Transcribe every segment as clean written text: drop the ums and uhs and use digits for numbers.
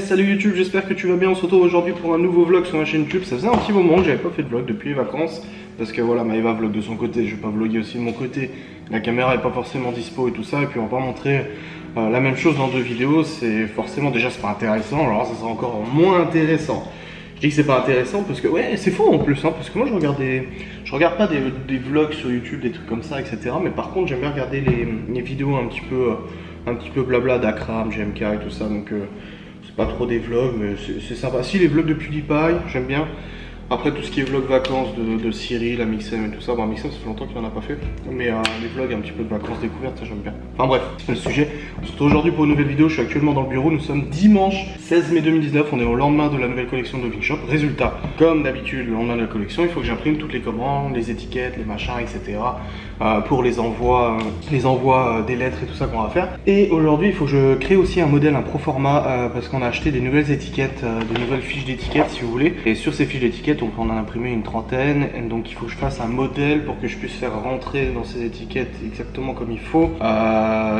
Salut YouTube, j'espère que tu vas bien. On se retrouve aujourd'hui pour un nouveau vlog sur ma chaîne YouTube. Ça faisait un petit moment que j'avais pas fait de vlog depuis les vacances, parce que voilà, Maëva vlog de son côté, je vais pas vlogger aussi de mon côté. La caméra est pas forcément dispo et tout ça, et puis on va pas montrer la même chose dans deux vidéos. C'est forcément, déjà c'est pas intéressant, alors ça sera encore moins intéressant. Je dis que c'est pas intéressant parce que ouais, c'est faux en plus, hein, parce que moi je regarde pas des vlogs sur YouTube, des trucs comme ça, etc. Mais par contre j'aime bien regarder les vidéos un petit peu blabla d'Akram, GMK et tout ça, donc c'est pas trop des vlogs, mais c'est sympa. Si, les vlogs de PewDiePie, j'aime bien. Après, tout ce qui est vlog vacances de Cyril, Amixem et tout ça. Bon, Amixem, ça fait longtemps qu'il en a pas fait. Mais les vlogs un petit peu de vacances découvertes, ça j'aime bien. Enfin bref, c'est le sujet. On se retrouve aujourd'hui pour une nouvelle vidéo. Je suis actuellement dans le bureau. Nous sommes dimanche 16 mai 2019. On est au lendemain de la nouvelle collection de Loving Shop. Résultat, comme d'habitude, le lendemain de la collection, il faut que j'imprime toutes les commandes, les étiquettes, les machins, etc. Pour les envois des lettres et tout ça qu'on va faire. Et aujourd'hui, il faut que je crée aussi un modèle, un proforma, parce qu'on a acheté des nouvelles étiquettes, des nouvelles fiches d'étiquettes si vous voulez. Et sur ces fiches d'étiquettes, on peut en imprimer une trentaine, et donc il faut que je fasse un modèle pour que je puisse faire rentrer dans ces étiquettes exactement comme il faut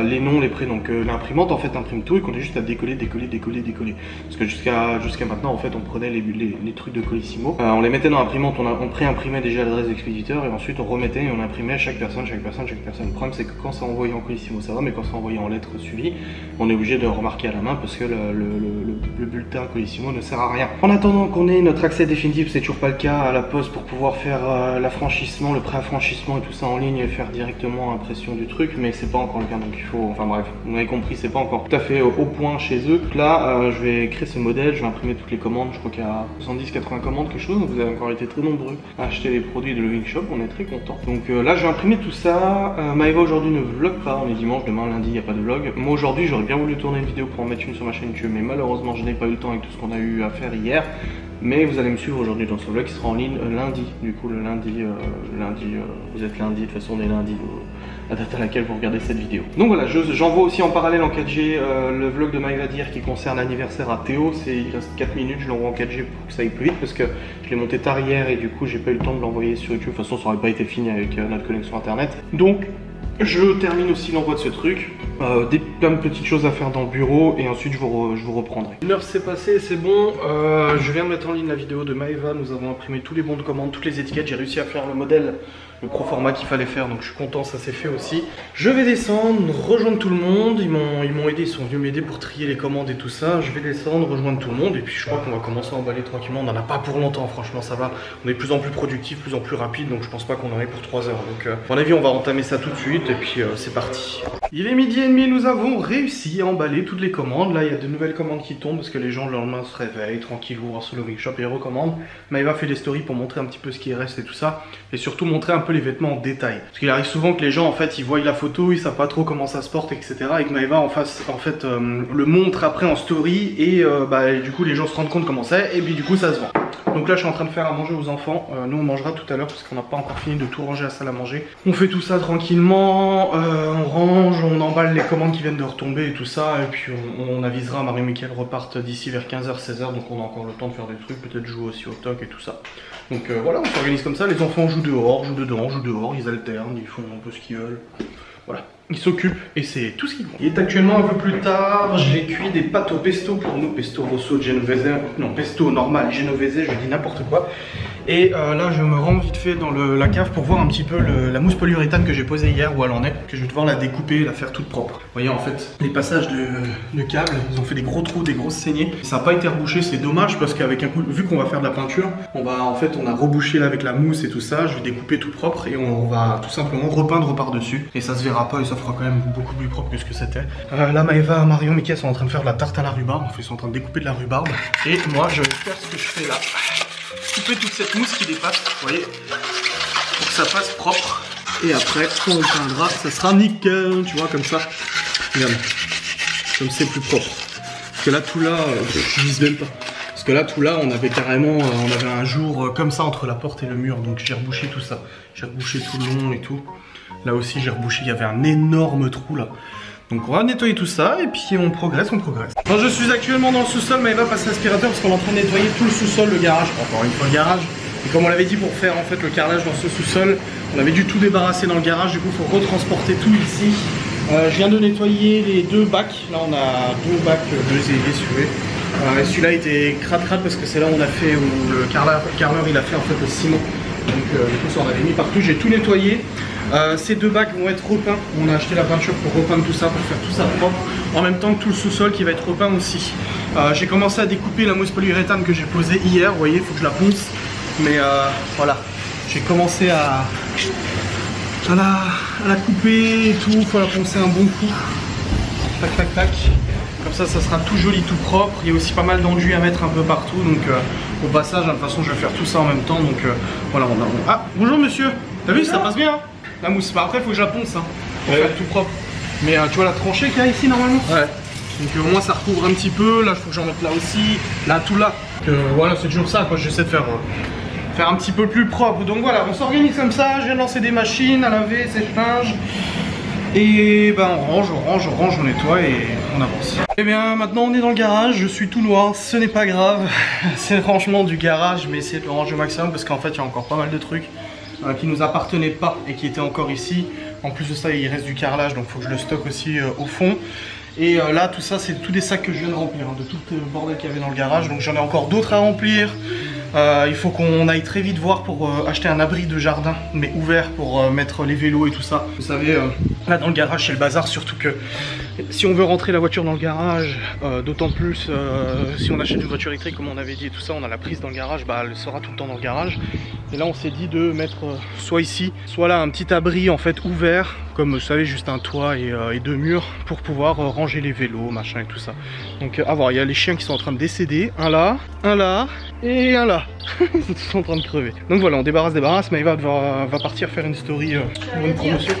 les noms, les prénoms. Donc l'imprimante en fait imprime tout et qu'on est juste à décoller. Parce que jusqu'à maintenant en fait on prenait les trucs de Colissimo, on les mettait dans l'imprimante, on pré-imprimait déjà l'adresse d'expéditeur et ensuite on remettait et on imprimait chaque personne. Le problème c'est que quand c'est envoyé en Colissimo ça va, mais quand c'est envoyé en lettres suivies, on est obligé de remarquer à la main parce que le bulletin Colissimo ne sert à rien. En attendant qu'on ait notre accès définitif, c'est toujours pas le cas à la poste pour pouvoir faire l'affranchissement, le pré-affranchissement et tout ça en ligne et faire directement impression du truc, mais c'est pas encore le cas, donc il faut, enfin bref, vous m'avez compris, c'est pas encore tout à fait au point chez eux. Là je vais créer ce modèle, je vais imprimer toutes les commandes, je crois qu'il y a 70-80 commandes, quelque chose, donc vous avez encore été très nombreux à acheter les produits de Loving Shop, on est très contents. Donc là je vais imprimer tout ça. Maëva aujourd'hui ne vlog pas, on est dimanche, demain lundi il n'y a pas de vlog. Moi aujourd'hui j'aurais bien voulu tourner une vidéo pour en mettre une sur ma chaîne YouTube, mais malheureusement je n'ai pas eu le temps avec tout ce qu'on a eu à faire hier. Mais vous allez me suivre aujourd'hui dans ce vlog qui sera en ligne lundi. Du coup le lundi, vous êtes lundi, de toute façon on est lundi, la date à laquelle vous regardez cette vidéo. Donc voilà, j'envoie aussi en parallèle en 4G le vlog de Maëva d'hier qui concerne l'anniversaire à Théo. Il reste 4 minutes, je l'envoie en 4G pour que ça aille plus vite parce que je l'ai monté tard hier et du coup j'ai pas eu le temps de l'envoyer sur YouTube. De toute façon ça aurait pas été fini avec notre connexion internet. Donc je termine aussi l'envoi de ce truc, plein de petites choses à faire dans le bureau et ensuite je vous reprendrai. Une heure s'est passée, c'est bon, je viens de mettre en ligne la vidéo de Maëva, nous avons imprimé tous les bons de commande, toutes les étiquettes, j'ai réussi à faire le modèle, le proforma qu'il fallait faire, donc je suis content, ça s'est fait aussi. Je vais descendre, rejoindre tout le monde, ils m'ont aidé, ils sont venus m'aider pour trier les commandes et tout ça. Je vais descendre, rejoindre tout le monde et puis je crois qu'on va commencer à emballer tranquillement, on n'en a pas pour longtemps, franchement ça va. On est de plus en plus productif, de plus en plus rapide, donc je pense pas qu'on en ait pour 3 heures. Donc à mon avis on va entamer ça tout de suite et puis c'est parti. Il est 12h30, nous avons réussi à emballer toutes les commandes. Là il y a de nouvelles commandes qui tombent parce que les gens le lendemain se réveillent tranquillou, vont sur le Loving Shop et recommandent. Maëva fait des stories pour montrer un petit peu ce qui reste et tout ça, et surtout montrer un peu les vêtements en détail. Parce qu'il arrive souvent que les gens en fait ils voient la photo, ils savent pas trop comment ça se porte, etc. Et que Maëva le montre après en story et du coup les gens se rendent compte comment c'est et puis du coup ça se vend. Donc là je suis en train de faire à manger aux enfants, nous on mangera tout à l'heure parce qu'on n'a pas encore fini de tout ranger à la salle à manger. On fait tout ça tranquillement, on range, on emballe les commandes qui viennent de retomber et tout ça, et puis on avisera Marie et Mickaël repartent d'ici vers 15h, 16h, donc on a encore le temps de faire des trucs, peut-être jouer aussi au toc et tout ça. Donc voilà, on s'organise comme ça, les enfants jouent dehors, jouent dedans, jouent dehors, ils alternent, ils font un peu ce qu'ils veulent. Voilà, ils s'occupent et c'est tout ce qu'ils font. Il est actuellement un peu plus tard, j'ai cuit des pâtes au pesto pour nous, pesto rosso genovese, non pesto normal genovese, je dis n'importe quoi. Et là je me rends vite fait dans la cave pour voir un petit peu la mousse polyuréthane que j'ai posée hier, où elle en est, que je vais devoir la découper et la faire toute propre. Vous voyez en fait les passages de câbles, ils ont fait des gros trous, des grosses saignées. Ça n'a pas été rebouché, c'est dommage parce qu'avec un coup, vu qu'on va faire de la peinture, on a rebouché là avec la mousse et tout ça, je vais découper tout propre et on va tout simplement repeindre par dessus. Et ça se verra pas et ça fera quand même beaucoup plus propre que ce que c'était. Là Maëva, Marion, Mickaël sont en train de faire de la tarte à la rhubarbe, ils sont en train de découper de la rhubarbe. Et moi je vais faire ce que je fais là. Couper toute cette mousse qui dépasse, vous voyez, pour que ça fasse propre. Et après, quand on peindra, ça sera nickel, tu vois, comme ça. Regarde, comme c'est plus propre. Parce que là, tout là, je vise même pas. Parce que là, tout là, on avait carrément, on avait un jour comme ça entre la porte et le mur. Donc j'ai rebouché tout ça. J'ai rebouché tout le long et tout. Là aussi, j'ai rebouché, il y avait un énorme trou là. Donc on va nettoyer tout ça et puis on progresse, Moi je suis actuellement dans le sous-sol, mais elle va passer l'aspirateur parce qu'on est en train de nettoyer tout le sous-sol, le garage, encore une fois le garage. Et comme on l'avait dit pour faire en fait le carrelage dans ce sous-sol, on avait dû tout débarrasser dans le garage, du coup il faut retransporter tout ici. Je viens de nettoyer les 2 bacs, là on a 2 bacs, 2 éviers si vous voulez. Celui-là était crade parce que c'est là où on a fait, où le carreleur il a fait en fait le ciment. Donc du coup ça on avait mis partout, j'ai tout nettoyé. Ces deux bacs vont être repeints. On a acheté la peinture pour repeindre tout ça, pour faire tout ça propre. En même temps que tout le sous-sol qui va être repeint aussi. J'ai commencé à découper la mousse polyuréthane que j'ai posée hier. Vous voyez, il faut que je la ponce. Mais voilà, j'ai commencé à la couper et tout. Il faut la poncer un bon coup. Tac, tac, tac. Comme ça, ça sera tout joli, tout propre. Il y a aussi pas mal d'enduit à mettre un peu partout. Donc au passage, de toute façon, je vais faire tout ça en même temps. Donc voilà, on a... Ah, bonjour monsieur. T'as vu, ça passe bien hein, la mousse. Bah, après, il faut que je la ponce hein, pour faire tout propre. Mais tu vois la tranchée qu'il y a ici normalement. Ouais. Donc au moins ça recouvre un petit peu. Là, il faut que j'en mette là aussi. Là, tout là. Donc voilà, c'est toujours ça. J'essaie de faire un petit peu plus propre. Donc voilà, on s'organise comme ça. Je viens de lancer des machines à laver, sèche-linge. Et ben on range, on nettoie et on avance. Et bien maintenant on est dans le garage, je suis tout noir, ce n'est pas grave. C'est le rangement du garage, mais essayer de le ranger au maximum parce qu'en fait il y a encore pas mal de trucs qui nous appartenaient pas et qui étaient encore ici. En plus de ça il reste du carrelage, donc il faut que je le stocke aussi au fond. Et là tout ça c'est tous des sacs que je viens de remplir, hein, de tout le bordel qu'il y avait dans le garage. Donc j'en ai encore d'autres à remplir. Il faut qu'on aille très vite voir pour acheter un abri de jardin, mais ouvert pour mettre les vélos et tout ça. Vous savez, là dans le garage c'est le bazar, surtout que si on veut rentrer la voiture dans le garage, d'autant plus si on achète une voiture électrique comme on avait dit et tout ça, on a la prise dans le garage, bah elle sera tout le temps dans le garage. Et là on s'est dit de mettre soit ici, soit là un petit abri en fait ouvert, comme vous savez juste un toit et deux murs pour pouvoir ranger les vélos, machin et tout ça. Donc à voir, il y a les chiens qui sont en train de décéder, un là et un là. Ils sont tous en train de crever. Donc voilà, on débarrasse, mais Eva va partir faire une story pour une promotion.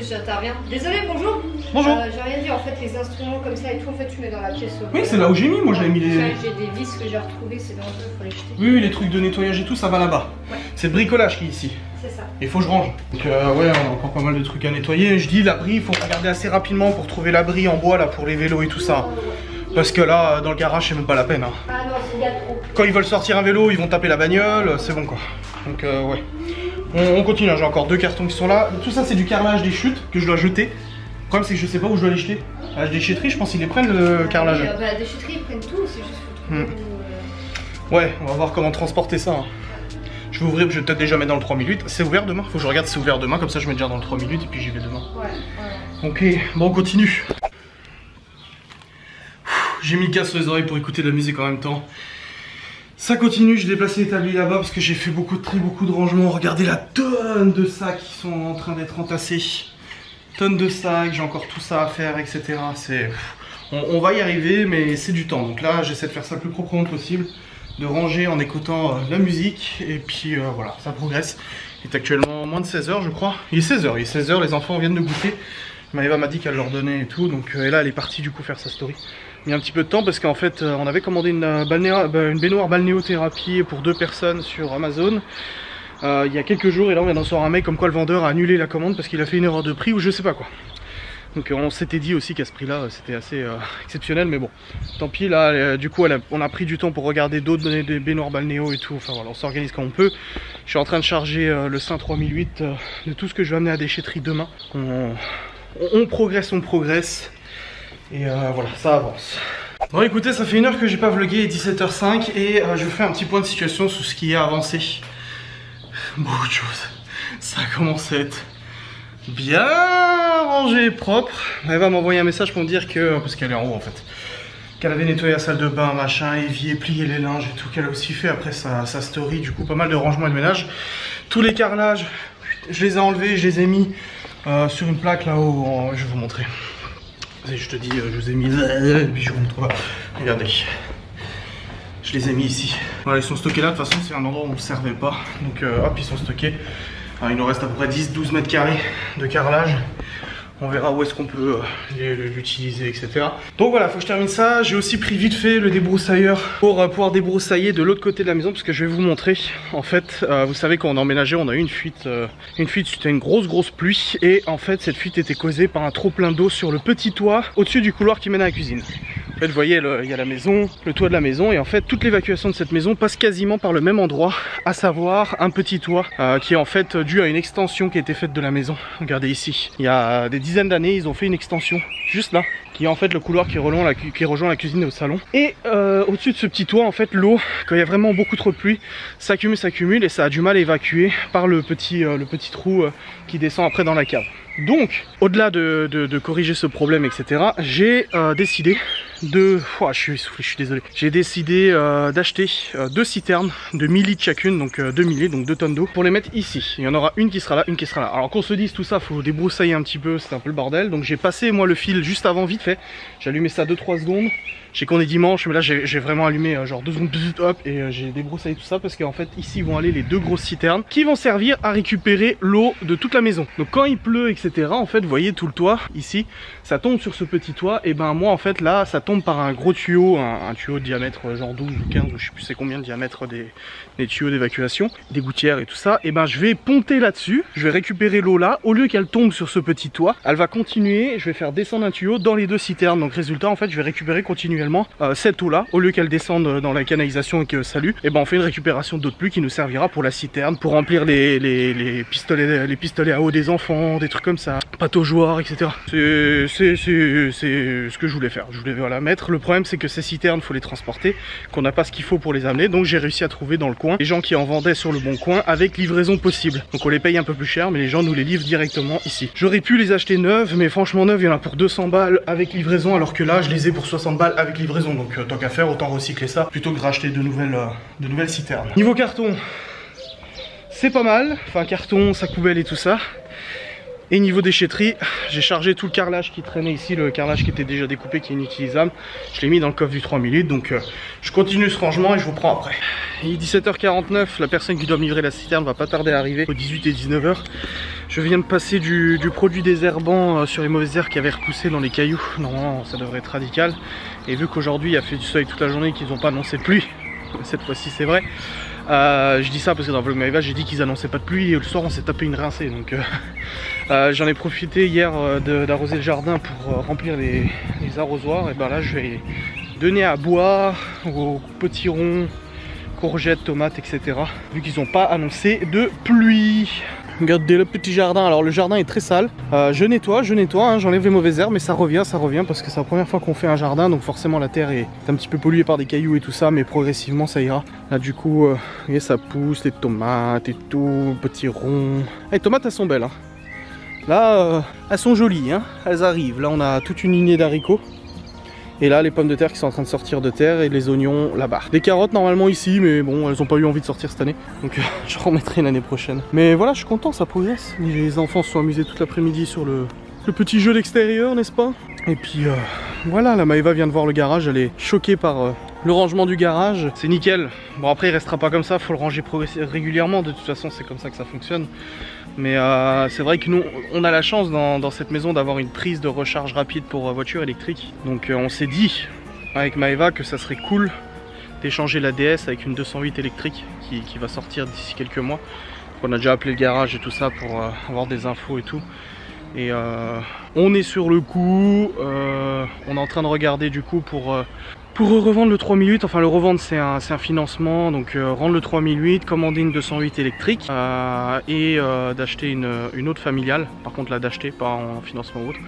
J'interviens. Désolé, bonjour. Bonjour. J'ai rien dit, en fait, les instruments comme ça et tout, en fait, tu mets dans la pièce. Oui, c'est là où j'ai mis, moi j'avais mis les... J'ai des vis que j'ai retrouvées, c'est dangereux, faut les jeter. Oui, les trucs de nettoyage et tout, ça va là-bas. Ouais. C'est le bricolage qui est ici. C'est ça. Il faut que je range. Donc ouais, on a encore pas mal de trucs à nettoyer. Je dis l'abri, il faut regarder assez rapidement pour trouver l'abri en bois là pour les vélos et tout ça. Parce que là, dans le garage, c'est même pas la peine. Hein. Ah non, c'est bien trop. Quand ils veulent sortir un vélo, ils vont taper la bagnole, c'est bon quoi. Donc ouais. On continue, hein. J'ai encore deux cartons qui sont là. Tout ça, c'est du carrelage des chutes que je dois jeter. Le problème, c'est que je sais pas où je dois les jeter. À la déchetterie, je pense qu'ils les prennent le carrelage. Bah, la déchetterie, ils prennent tout, c'est juste faut trouver où, Ouais, on va voir comment transporter ça. Hein. Je vais ouvrir, je vais peut-être déjà mettre dans le 3008. C'est ouvert demain? Faut que je regarde si c'est ouvert demain, comme ça je mets déjà dans le 3008 et puis j'y vais demain. Ouais. Ok, bon, on continue. J'ai mis le casque sur les oreilles pour écouter de la musique en même temps. Ça continue, j'ai déplacé l'établi là-bas parce que j'ai fait beaucoup de tri, beaucoup de rangements. Regardez la tonne de sacs qui sont en train d'être entassés. Tonne de sacs, j'ai encore tout ça à faire, etc. On va y arriver, mais c'est du temps. Donc là, j'essaie de faire ça le plus proprement possible, de ranger en écoutant la musique. Et puis voilà, ça progresse. Il est actuellement moins de 16h, je crois. Il est 16h, les enfants viennent de goûter. Maëva m'a dit qu'elle leur donnait et tout. Donc et là, elle est partie du coup faire sa story. Il y a un petit peu de temps parce qu'en fait on avait commandé une baignoire balnéothérapie pour 2 personnes sur Amazon il y a quelques jours, et là on vient d'en recevoir un mail comme quoi le vendeur a annulé la commande parce qu'il a fait une erreur de prix ou je sais pas quoi. Donc on s'était dit aussi qu'à ce prix là c'était assez exceptionnel, mais bon tant pis. Là du coup on a pris du temps pour regarder d'autres des baignoires balnéo et tout. Enfin voilà, on s'organise quand on peut. Je suis en train de charger le Saint 3008 de tout ce que je vais amener à la déchetterie demain. On progresse, et voilà, ça avance. Bon écoutez, ça fait 1 heure que j'ai pas vlogué, il est 17h05 et je fais un petit point de situation sur ce qui a avancé. Beaucoup de choses. Ça commence à être bien rangé, propre. Elle va m'envoyer un message pour me dire que, parce qu'elle est en haut en fait, qu'elle avait nettoyé la salle de bain, machin, évier, plié les linges et tout, qu'elle a aussi fait après sa story, du coup pas mal de rangements et de ménage. Tous les carrelages, je les ai enlevés, je les ai mis sur une plaque là-haut, je vais vous montrer. Je te dis, je vous ai mis, et puis je vous montre pas. Regardez, je les ai mis ici. Voilà, ils sont stockés là, de toute façon c'est un endroit où on ne servait pas. Donc hop, ils sont stockés. Alors, il nous reste à peu près 10-12 mètres carrés de carrelage. On verra où est-ce qu'on peut l'utiliser, etc. Donc voilà, faut que je termine ça. J'ai aussi pris vite fait le débroussailleur pour pouvoir débroussailler de l'autre côté de la maison, parce que je vais vous montrer. En fait, vous savez, quand on a emménagé, on a eu une fuite suite à une grosse pluie. Et en fait, cette fuite était causée par un trop plein d'eau sur le petit toit au-dessus du couloir qui mène à la cuisine. En fait, vous voyez, il y a la maison, le toit de la maison, et en fait, toute l'évacuation de cette maison passe quasiment par le même endroit, à savoir un petit toit qui est en fait dû à une extension qui a été faite de la maison. Regardez ici, il y a des dizaines d'années, ils ont fait une extension, juste là, qui est en fait le couloir qui rejoint la cuisine et au salon. Et au-dessus de ce petit toit, en fait, l'eau, quand il y a vraiment beaucoup trop de pluie, s'accumule, et ça a du mal à évacuer par le petit trou qui descend après dans la cave. Donc, au-delà de corriger ce problème, etc., j'ai décidé de... Oh, je suis essoufflé, je suis désolé. J'ai décidé d'acheter 2 citernes de 1000 litres chacune, donc 2000 litres, donc 2 tonnes d'eau, pour les mettre ici. Il y en aura une qui sera là, une qui sera là. Alors qu'on se dise tout ça, faut débroussailler un petit peu, c'est un peu le bordel. Donc j'ai passé moi le fil juste avant, vite fait. J'ai allumé ça 2-3 secondes. Je sais qu'on est dimanche, mais là j'ai vraiment allumé genre 2 secondes, hop, et j'ai débroussaillé tout ça parce qu'en fait ici vont aller les 2 grosses citernes qui vont servir à récupérer l'eau de toute la maison. Donc quand il pleut, etc., en fait, vous voyez tout le toit ici, ça tombe sur ce petit toit, et ben moi en fait là, ça tombe par un gros tuyau, un tuyau de diamètre genre 12 ou 15, ou je sais plus c'est combien de diamètre des tuyaux d'évacuation, des gouttières et tout ça, et ben je vais ponter là-dessus, je vais récupérer l'eau là, au lieu qu'elle tombe sur ce petit toit, elle va continuer, je vais faire descendre un tuyau dans les 2 citernes, donc résultat en fait je vais récupérer continuellement cette eau là, au lieu qu'elle descende dans la canalisation et que salue, et ben on fait une récupération d'eau de pluie qui nous servira pour la citerne, pour remplir les pistolets à eau des enfants, des trucs comme ça, pâte aux joueurs, etc. C'est ce que je voulais faire, je voulais voilà, mettre. Le problème c'est que ces citernes, faut les transporter, qu'on n'a pas ce qu'il faut pour les amener, donc j'ai réussi à trouver dans le coin les gens qui en vendaient sur le bon coin avec livraison possible. Donc on les paye un peu plus cher, mais les gens nous les livrent directement ici. J'aurais pu les acheter neuves, mais franchement neuves il y en a pour 200 balles avec livraison, alors que là je les ai pour 60 balles avec livraison, donc tant qu'à faire autant recycler ça plutôt que de racheter de nouvelles citernes. Niveau carton, c'est pas mal, enfin carton, sac poubelle et tout ça. Et niveau déchetterie, j'ai chargé tout le carrelage qui traînait ici, le carrelage qui était déjà découpé, qui est inutilisable. Je l'ai mis dans le coffre du 3000 litres, donc je continue ce rangement et je vous prends après. Il est 17h49, la personne qui doit me livrer la citerne va pas tarder à arriver, aux 18 et 19h. Je viens de passer du produit désherbant sur les mauvaises herbes qui avaient repoussé dans les cailloux. Normalement ça devrait être radical. Et vu qu'aujourd'hui il a fait du soleil toute la journée et qu'ils n'ont pas annoncé de pluie, cette fois-ci c'est vrai. Je dis ça parce que dans le vlog Maeva j'ai dit qu'ils annonçaient pas de pluie et le soir on s'est tapé une rincée, donc j'en ai profité hier d'arroser le jardin pour remplir les arrosoirs. Et ben là je vais donner à boire aux potirons, courgettes, tomates, etc. vu qu'ils n'ont pas annoncé de pluie. Regardez le petit jardin, alors le jardin est très sale, je nettoie, hein, j'enlève les mauvaises herbes, mais ça revient parce que c'est la première fois qu'on fait un jardin, donc forcément la terre est un petit peu polluée par des cailloux et tout ça, mais progressivement ça ira. Là du coup, voyez, ça pousse, les tomates et tout, petits ronds. Les tomates elles sont belles, hein. Là elles sont jolies, hein. Elles arrivent, là on a toute une lignée d'haricots. Et là les pommes de terre qui sont en train de sortir de terre et les oignons là-bas. Les carottes normalement ici, mais bon elles n'ont pas eu envie de sortir cette année, donc je remettrai l'année prochaine. Mais voilà, je suis content, ça progresse. Les enfants se sont amusés toute l'après-midi sur le petit jeu d'extérieur, n'est-ce pas? Et puis voilà, la Maeva vient de voir le garage, elle est choquée par le rangement du garage. C'est nickel. Bon après il restera pas comme ça, faut le ranger régulièrement, de toute façon c'est comme ça que ça fonctionne. Mais c'est vrai que nous on a la chance dans cette maison d'avoir une prise de recharge rapide pour voiture électrique. Donc on s'est dit avec Maeva que ça serait cool d'échanger la DS avec une 208 électrique qui va sortir d'ici quelques mois. On a déjà appelé le garage et tout ça pour avoir des infos et tout. Et on est sur le coup, on est en train de regarder du coup pour revendre le 3008, enfin le revendre c'est un financement, donc rendre le 3008, commander une 208 électrique et d'acheter une autre familiale, par contre là d'acheter, pas en financement ou autre,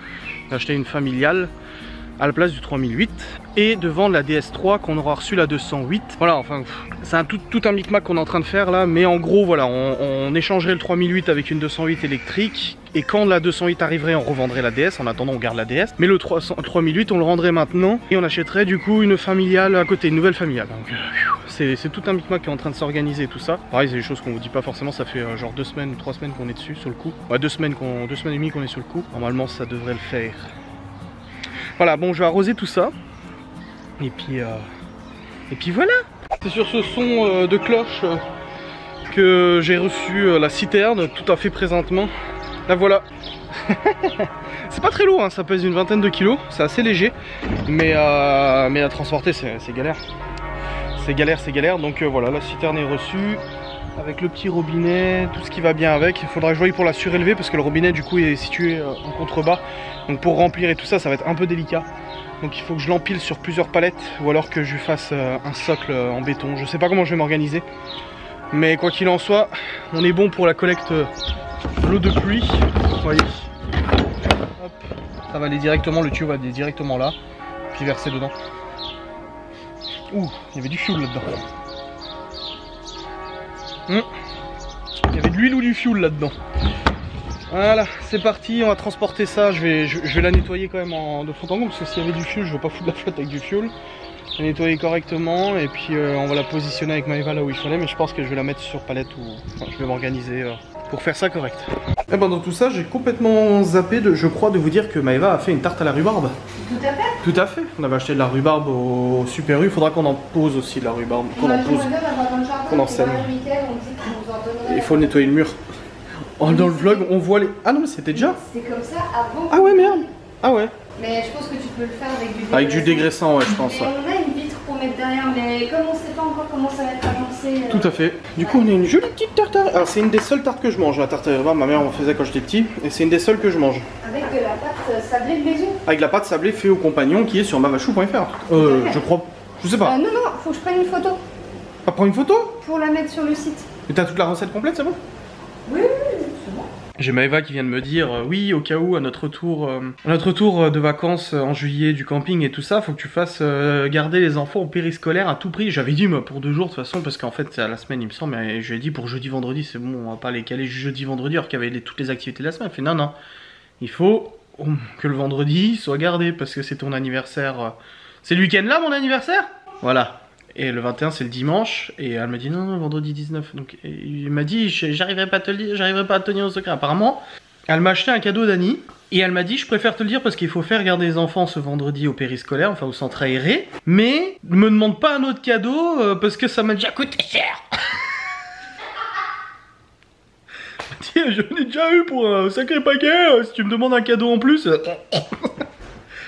d'acheter une familiale à la place du 3008 et de vendre la DS3 qu'on aura reçu la 208. Voilà, enfin c'est tout un micmac qu'on est en train de faire là, mais en gros voilà, on échangerait le 3008 avec une 208 électrique et quand la 208 arriverait on revendrait la DS, en attendant on garde la DS, mais le 3008 on le rendrait maintenant et on achèterait du coup une familiale à côté, une nouvelle familiale. Donc c'est tout un micmac qui est en train de s'organiser tout ça. Pareil, c'est des choses qu'on vous dit pas forcément, ça fait genre 2 semaines ou 3 semaines qu'on est dessus sur le coup. Ouais, 2 semaines et demie qu'on est sur le coup. Normalement ça devrait le faire. Voilà, bon, je vais arroser tout ça. Et puis voilà. C'est sur ce son de cloche que j'ai reçu la citerne, tout à fait présentement. La voilà. C'est pas très lourd, hein, ça pèse une vingtaine de kilos, c'est assez léger. Mais à transporter, c'est galère. C'est galère. Donc voilà, la citerne est reçue. Avec le petit robinet, tout ce qui va bien avec. Il faudra que je voie pour la surélever parce que le robinet du coup est situé en contrebas. Donc pour remplir et tout ça, ça va être un peu délicat. Donc il faut que je l'empile sur plusieurs palettes ou alors que je lui fasse un socle en béton. Je sais pas comment je vais m'organiser. Mais quoi qu'il en soit, on est bon pour la collecte de l'eau de pluie. Vous voyez. Hop. Ça va aller directement, le tuyau va aller directement là. Puis verser dedans. Ouh, il y avait du fioul là-dedans. Il y avait de l'huile ou du fioul là-dedans. Voilà, c'est parti, on va transporter ça. Je vais la nettoyer quand même de fond en comble parce que s'il y avait du fioul, je veux pas foutre la flotte avec du fioul. La nettoyer correctement et puis on va la positionner avec Maëva là où il fallait, mais je pense que je vais la mettre sur palette ou enfin, je vais m'organiser pour faire ça correct. Et pendant tout ça, j'ai complètement zappé je crois de vous dire que Maëva a fait une tarte à la rhubarbe. Tout à fait. Tout à fait. On avait acheté de la rhubarbe au Super U. Il faudra qu'on en pose aussi de la rhubarbe. Qu'on en pose. Qu'on en sème. Il faut nettoyer le mur. Oh, dans le vlog, on voit les. Ah non, mais c'était déjà. C'était comme ça avant. Ah ouais, merde. Ah ouais. Mais je pense que tu peux le faire avec du dégraissant. Avec du dégraissant, ouais, je pense. Et on a une vitre pour mettre derrière, mais comme on sait pas encore comment ça va être agencé. Tout à fait. Du coup, on a une jolie petite tarte à... Alors, c'est une des seules tartes que je mange, la tarte à la rhubarbe. Ma mère en faisait quand j'étais petit. Et c'est une des seules que je mange. Avec de la pâte sablée de maison. Avec la pâte sablée fait au compagnon qui est sur mavachou.fr. Je crois. Je sais pas. Non, non, faut que je prenne une photo. Pas prendre une photo? Pour la mettre sur le site. Mais t'as toute la recette complète, c'est bon? Oui, c'est bon. J'ai Maëva qui vient de me dire oui, au cas où à notre tour de vacances en juillet du camping et tout ça, faut que tu fasses garder les enfants au périscolaire à tout prix. J'avais dit moi, pour 2 jours de toute façon parce qu'en fait c'est à la semaine il me semble, mais je lui ai dit pour jeudi vendredi c'est bon, on va pas les caler jeudi vendredi alors qu'il y avait toutes les activités de la semaine. Elle fait non non, il faut que le vendredi soit gardé parce que c'est ton anniversaire. C'est le week-end là mon anniversaire? Voilà. Et le 21 c'est le dimanche et elle m'a dit non, non vendredi 19 donc il m'a dit j'arriverai pas à te le dire, j'arriverai pas à te tenir au secret. Apparemment elle m'a acheté un cadeau d'Annie et elle m'a dit je préfère te le dire parce qu'il faut faire garder les enfants ce vendredi au périscolaire, enfin au centre aéré, mais ne me demande pas un autre cadeau parce que ça m'a déjà coûté cher. Tiens, j'en ai déjà eu pour un sacré paquet, si tu me demandes un cadeau en plus.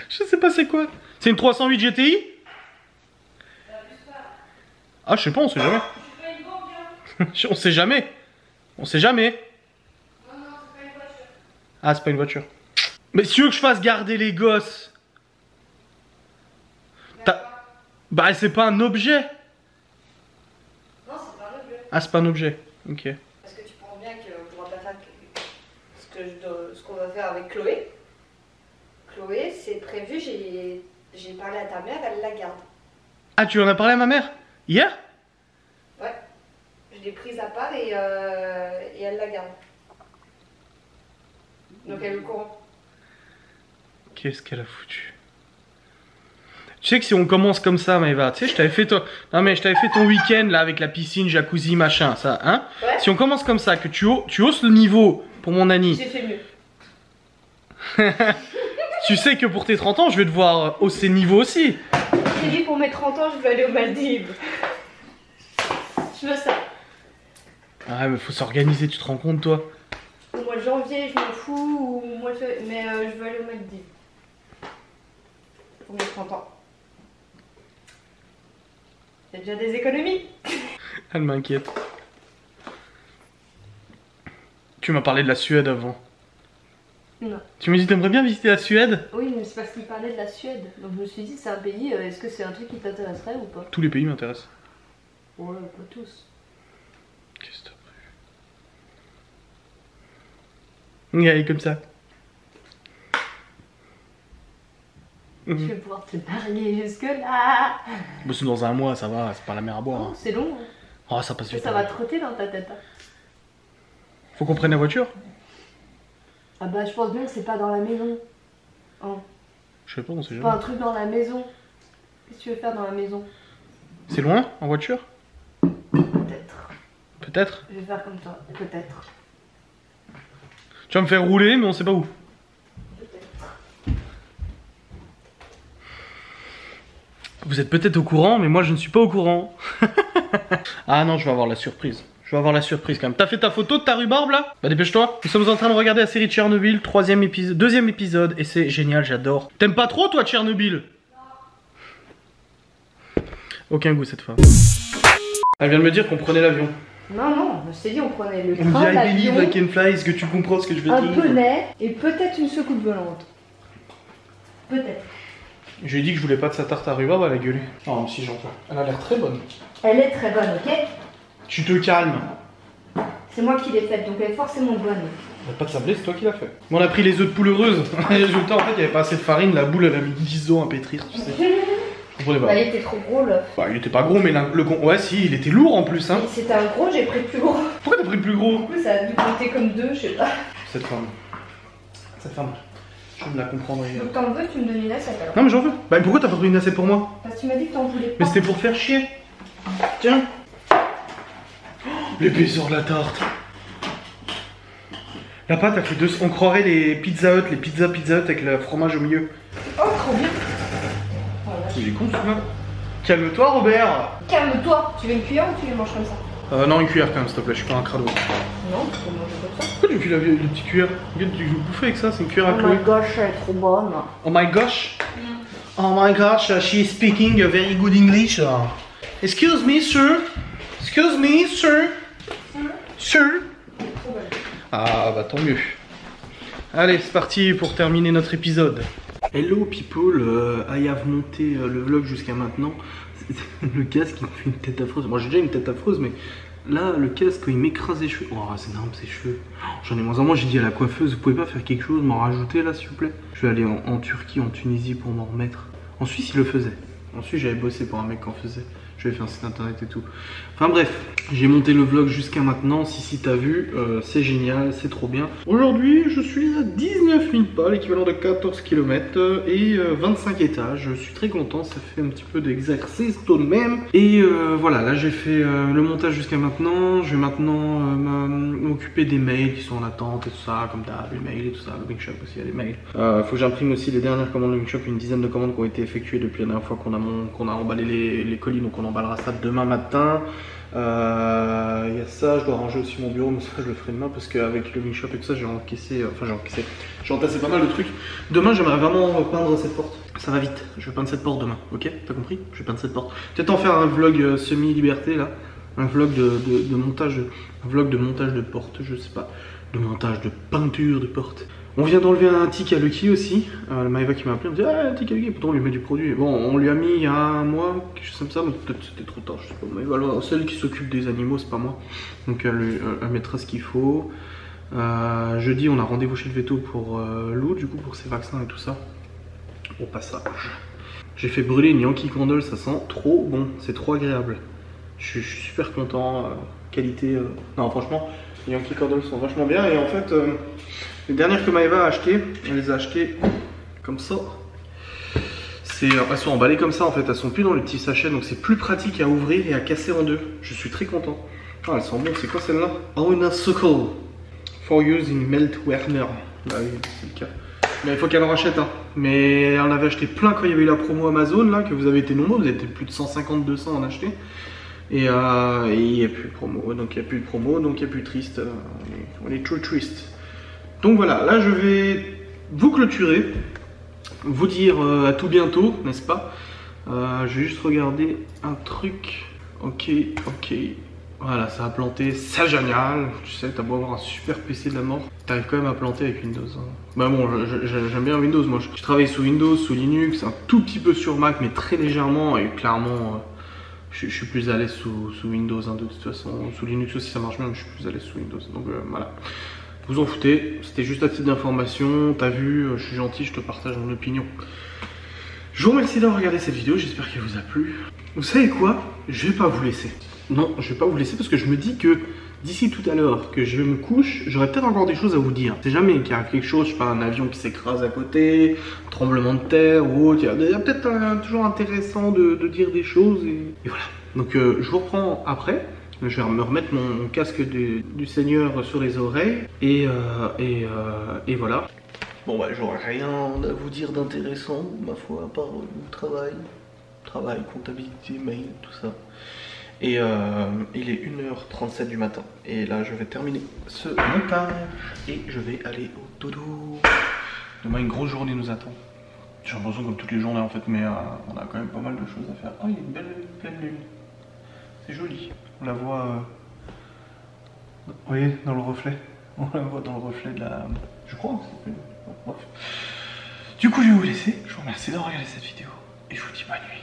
Je sais pas c'est quoi. C'est une 308 GTI? Ah, je sais pas, on sait jamais. On sait jamais. On sait jamais. Non, non, c'est pas une voiture. Ah, c'est pas une voiture. Mais si tu veux que je fasse garder les gosses. Bah, c'est pas un objet. Non, c'est pas un objet. Ah, c'est pas un objet. Ok. Parce que tu prends bien que pour pas faire ce qu'on va faire avec Chloé. Chloé, c'est prévu, j'ai parlé à ta mère, elle la garde. Ah, tu en as parlé à ma mère? Hier? Ouais. Je l'ai prise à part et elle la garde. Donc elle est au courant. Qu'est-ce qu'elle a foutu? Tu sais que si on commence comme ça, Maëva, tu sais, je t'avais fait ton week-end là avec la piscine, jacuzzi, machin, ça, hein? Ouais. Si on commence comme ça, que tu hausses le niveau pour mon Annie. J'ai fait mieux. Tu sais que pour tes 30 ans, je vais devoir hausser le niveau aussi. J'ai dit pour mes 30 ans, je veux aller aux Maldives. Je veux ça. Ah mais faut s'organiser, tu te rends compte toi? Au mois de janvier, je m'en fous, ou au mois de février, mais je veux aller aux Maldives. Pour mes 30 ans. Il y a déjà des économies. Elle m'inquiète. Tu m'as parlé de la Suède avant. Non. Tu me dis t'aimerais bien visiter la Suède? Oui, mais c'est parce qu'il parlait de la Suède. Donc je me suis dit, c'est un pays, est-ce que c'est un truc qui t'intéresserait ou pas? Tous les pays m'intéressent. Ouais, pas tous. Qu'est-ce que t'as prévu? Allez, comme ça. Je vais pouvoir te marier jusque là. Bah, c'est dans un mois, ça va, c'est pas la mer à boire. Non, Hein. c'est long. Hein. Oh, ça passe vite. Ça va trotter dans ta tête. Hein. Faut qu'on prenne la voiture? Ah bah je pense bien que c'est pas dans la maison. Hein. Je sais pas, on sait C'est jamais. pas un truc dans la maison. Qu'est-ce que tu veux faire dans la maison? C'est loin en voiture? Peut-être. Peut-être? Je vais faire comme toi. Peut-être. Tu vas me faire rouler, mais on sait pas où. Peut-être. Vous êtes peut-être au courant, mais moi je ne suis pas au courant. Ah non, je vais avoir la surprise. Je vais avoir la surprise quand même. T'as fait ta photo de ta rhubarbe là? Bah dépêche-toi. Nous sommes en train de regarder la série Tchernobyl, 3e épisode, 2e épisode, et c'est génial, j'adore. T'aimes pas trop toi Tchernobyl? Non. Aucun goût cette fois. Elle vient de me dire qu'on prenait l'avion. Non, non, je t'ai dit, on prenait le On me dit train, I believe I l'avion, can fly, est-ce que tu comprends ce que je veux un dire? poney et peut-être une secoupe volante. Peut-être. Je lui ai dit que je voulais pas de sa tarte à rhubarbe, elle a gueulé. Oh, si j'en veux. Elle a l'air très bonne. Elle est très bonne, ok? Tu te calmes. C'est moi qui l'ai faite, donc elle est forcément bonne. Il n'y a pas de sablé, c'est toi qui l'as fait. Bon, on a pris les œufs de poule heureuse. Résultat, en fait, il n'y avait pas assez de farine. La boule, elle a mis 10 os à pétrir, tu sais. Je comprenais pas. Il était trop gros, l'œuf. Bah, il était pas gros, mais ouais, si, il était lourd en plus, hein. C'était un gros, j'ai pris le plus gros. Pourquoi t'as pris le plus gros? Du coup, ça a dû compter comme 2, je sais pas. Cette femme. Je ne la comprendrai. Donc t'en veux, tu me donnes une assiette alors. Non, mais j'en veux. Bah, pourquoi t'as pas pris une assiette pour moi? Parce que tu m'as dit que t'en voulais pas. Mais c'était pour faire chier. Tiens. L'épaisseur de la tarte. La pâte a fait 2. On croirait les Pizza Hut, Pizza Hut avec le fromage au milieu. Oh, trop bien. Voilà. Il est con celui-là. Calme-toi, Robert. Calme-toi. Tu veux une cuillère ou tu les manges comme ça? Non, une cuillère quand même, s'il te plaît, je suis pas un crado. Non, tu peux manger comme ça. Pourquoi tu fais la petite cuillère? Regarde, tu veux bouffer avec ça, c'est une cuillère à Oh Chloé. my gosh, elle est trop bonne. Oh my gosh. Oh my gosh, she is speaking a very good English. Excuse me, sir. Excuse me, sir. Sir. Ah bah tant mieux. Allez, c'est parti pour terminer notre épisode. Hello people, I have monté le vlog jusqu'à maintenant. Le casque il me fait une tête affreuse. Moi j'ai déjà une tête affreuse, mais là le casque il m'écrase les cheveux. Oh c'est énorme ces cheveux. J'en ai moins en moins. J'ai dit à la coiffeuse, vous pouvez pas faire quelque chose, m'en rajouter là s'il vous plaît. Je vais aller en Turquie, en Tunisie pour m'en remettre. En Suisse il le faisait. En Suisse j'avais bossé pour un mec qui en faisait. Je vais faire un site internet et tout. Enfin bref, j'ai monté le vlog jusqu'à maintenant. Si t'as vu, c'est génial, c'est trop bien. Aujourd'hui, je suis à 19 000 pas, l'équivalent de 14 km et 25 étages. Je suis très content, ça fait un petit peu d'exercice tout de même. Et voilà, là j'ai fait le montage jusqu'à maintenant. Je vais maintenant m'occuper des mails qui sont en attente et tout ça, comme d'hab, les mails et tout ça. Le Wingshop aussi, il y a les mails. Faut que j'imprime aussi les dernières commandes de Wingshop, une dizaine de commandes qui ont été effectuées depuis la dernière fois qu'on a emballé les colis, donc on emballera ça demain matin. Il y a ça, je dois ranger aussi mon bureau, mais ça je le ferai demain parce qu'avec le Wingshop et tout ça j'ai entassé pas mal de trucs. Demain j'aimerais vraiment peindre cette porte. Ça va vite, je vais peindre cette porte demain, ok? T'as compris? Je vais peindre cette porte. Peut-être en faire un vlog semi-liberté là. Un vlog de montage, de porte, je sais pas. De montage de peinture de porte. On vient d'enlever un tic à Lucky aussi. Maëva qui m'a appelé, elle me dit ah, un tic à Lucky, pourtant on lui met du produit. Bon, on lui a mis il y a un mois, quelque chose comme ça, mais peut-être c'était trop tard, je sais pas. Maëva, celle qui s'occupe des animaux, c'est pas moi. Donc elle mettra ce qu'il faut. Jeudi, on a rendez-vous chez le veto pour Lou, du coup, pour ses vaccins et tout ça. Au passage. J'ai fait brûler une Yankee Candle, ça sent trop bon, c'est trop agréable. Je suis super content, qualité. Non, franchement, les Yankee Candle sont vachement bien et en fait. Les dernières que Maëva a achetées, elle les a achetées comme ça. Elles sont emballées comme ça en fait, elles sont plus dans le petit sachet, donc c'est plus pratique à ouvrir et à casser en deux. Je suis très content. Ah, elles sont bonnes, c'est quoi celle-là? Oh, une Circle for use in Melt Werner. Bah oui, c'est le cas. Mais il faut qu'elle en rachète, hein. Mais elle en avait acheté plein quand il y avait eu la promo Amazon, là, que vous avez été nombreux, vous avez été plus de 150-200 en acheter. Et il n'y a plus de promo, donc il n'y a plus de promo, donc il n'y a plus de triste. On est trop triste. Donc voilà, là je vais vous clôturer, vous dire à tout bientôt, n'est-ce pas? Je vais juste regarder un truc. Ok. Voilà, ça a planté, c'est génial. Tu sais, t'as beau avoir un super PC de la mort, t'arrives quand même à planter avec Windows. Hein. Bah bon, j'aime bien Windows, moi. Je travaille sous Windows, sous Linux, un tout petit peu sur Mac, mais très légèrement. Et clairement, je suis plus à l'aise sous Windows, hein, de toute façon. Sous Linux aussi, ça marche bien, mais je suis plus à l'aise sous Windows. Donc voilà. Vous en foutez, c'était juste à titre d'information, t'as vu, je suis gentil, je te partage mon opinion. Je vous remercie d'avoir regardé cette vidéo, j'espère qu'elle vous a plu. Vous savez quoi? Je vais pas vous laisser. Non, je vais pas vous laisser parce que je me dis que d'ici tout à l'heure que je me couche, j'aurai peut-être encore des choses à vous dire. C'est jamais qu'il y a quelque chose, je sais pas, un avion qui s'écrase à côté, un tremblement de terre ou autre. Il y a peut-être toujours intéressant de dire des choses et voilà. Donc je vous reprends après. Je vais me remettre mon casque du Seigneur sur les oreilles et voilà. Bon bah j'aurai rien à vous dire d'intéressant, ma foi, à part le travail, comptabilité, mail, tout ça. Et il est 1h37 du matin. Et là je vais terminer ce montage et je vais aller au dodo. Demain une grosse journée nous attend. J'ai l'impression comme toutes les journées en fait, mais on a quand même pas mal de choses à faire. Oh il y a une belle pleine lune. C'est joli. On la voit, vous voyez, dans le reflet. On la voit dans le reflet de la... Je crois que c'est... Bref. Du coup, je vais vous laisser. Je vous remercie d'avoir regardé cette vidéo et je vous dis bonne nuit.